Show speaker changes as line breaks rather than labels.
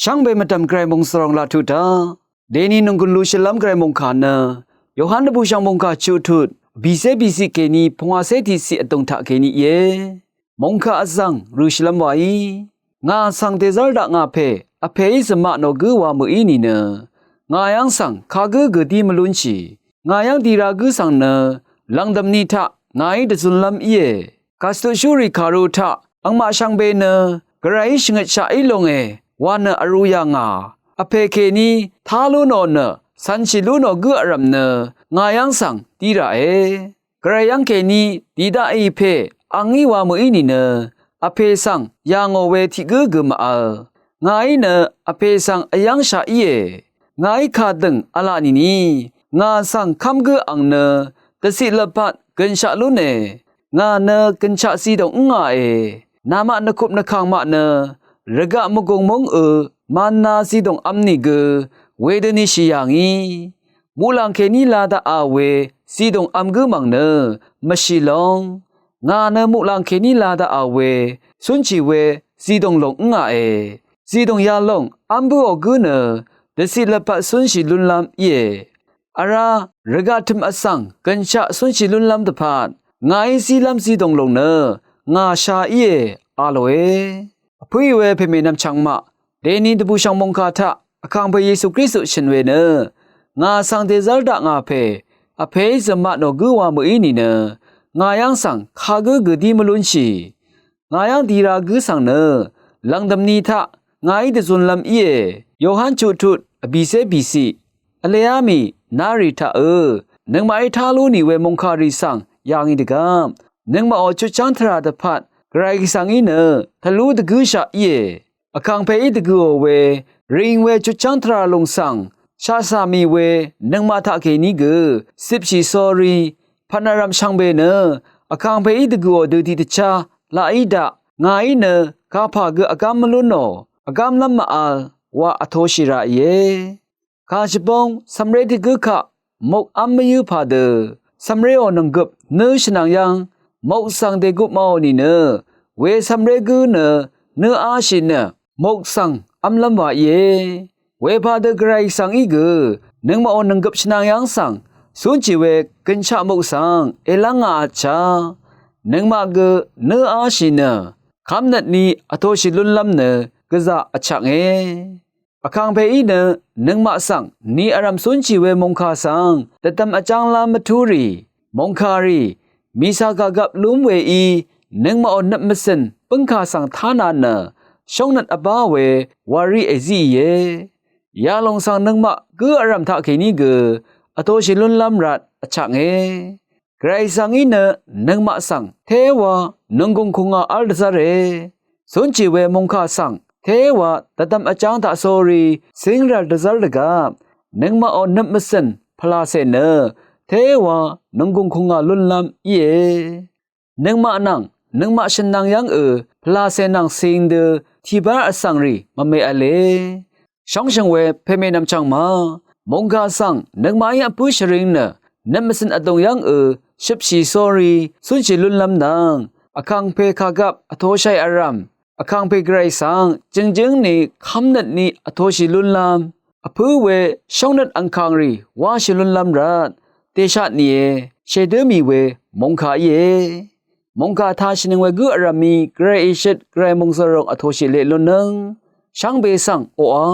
ช่างเบมาดำไกรมงสรองลาทุดาเดนีนงกุลลูชลัมไกรมงขานะโยฮันนบูช่างมงคาชูทุดบีเซเกนีพงอาเซติสิอตงทะเกนีเยมงคาอซังรูชลัมไวงาสังเตซัลดะงาเพอเพยสมะโนกุวามุอีนีเนงายังสังคากุกดีมลุนชีงายังดีรากุสังเนลังดำนีทะงายดซุนลัมเยคาสตุชูริคารุทะอังมาช่างเบเนกระไรชงชาอิลงเอวานอรุยังาอเพเคนีทาลุโนเนสันชิลุโนกุอรัมเนงายังสังดีราเอกระยังเคนีดีดาอีเพอังอีวามุอีนีเนอเพสังยังโอเวทิกุมางายเนอเพสังอยังชาอีเงายคาดึงอลานีนีงาสังคัมกุอังเนตสิลปัดกันชาลุเนงาเนกันชาซีดงงานามะนคุบนคังมะเนระกะมกงมงมานาซีดงอัมนิกเวดนิชิยังอีมูลังเคนีลาดาอาเวซีดงอัมกุมังเนมชิลองงาเนมูลังเคนีลาดาอาเวสุนชิเวซีดงลงงาซีดงยาลงอัมบุอกุเนเดสิลปะสุนชิลุนลัมเยอาราระกะทิมอสังกันชะสุนชิลุนลัมตะพาดงายซีลัมซีดงลงเนงาชาเยอาโลเอพุยเวเพเมนัมชังมะเดนีตบุชังมงคาทะอคังพระเยซูคริสต์ชินเวเนงาสังเตซัลดะงาเพอเพยสมะโนกุวามุอีนีเนงายังสังคากุดีมลุนชีงายังดีรากุสังเนลังดำนีทะงายดซุนลัมเอโยฮันจูทุดอบีเซบีซีอเลอามีนาริทะนึงมาไอทาลูนีเวมงคาริสังยางอีดกามนึงมาอจุจังทราดพัดไกรสังอีเนทะลุดกุชะเยอคังเพอิดกุเวริงเวจุจังทราลงสังชาสามีเวนึงมาทะเกนีกสิบชีซอรีพนารัมชังเบเนอคังเพอิดกุดูติตชาลาอิดะงาอิเนกาพากอากามมลุนโนอากามลัมมาอัลวะอโทชิระเยคาจิปงสัมเรติกุขะมกอัมมยุพาเดสัมเรโอนงกุบเนชนังยังมกสังเดกุมาโอนีเนเวสัมเรกุเนเนอาชิเนมกสังอัมลัมวะเยเวพาเดกไรสังอีกนึงมาโอนงกุบชนังยังสังสุนจิเวกัญชามกสังเอลังอาชานึงมากเนอาชิเนคำนัดนี้อโทชิลุนลัมเนกะซาอชักเออคังเพอีเนนึงมาสังนีอารัมสุนจิเวมงคาสังแต่ตำอาจังลามทุรีมงคารีมีสากากับลุมเวอีนึงมาอนับมสินปึงคาสังทานาเนช่องนัดอบาเววารีเอซีเยยาลงสังนึงมากืออารัมทะเคนีกอโตชิลุนลัมรัดอชักเอไกรสังอีเนนึงมาสังเทวานึงกงคงอาอัลดซาเรสุนจิเวมงคาสังเทวะตะตำอาจารย์ตะโซรีสิงรัลดซัลดกานึงมาอนับมสินพลาเซเนเทวะนึงกงคงอาลุนลัมเยนึงมานังนึงมาชนังยังพลาเซนังสิงเดทีบาอสังรีมะเมอเลช่องเชงเวเพเมนัมจังมามงคาสังนึงมายังปุชริงเนนับมสินอดงยังชิบชีโซรีสุนจิลุนลัมนังอคังเพคากับอโทชัยอารัมอคังเพไกรสังจึงนี่คำนัดนี้อโทชิลุนลัมอพูเวช่องนัดอังคังรีวาชิลุนลัมรัดเตชะนี่เชเดมีเวมงคาเยมงคาทาชินเวกุอารามีไกรอิชิตไกรมงสรองอโทชิเลลุนนึงช่างเบสังโออา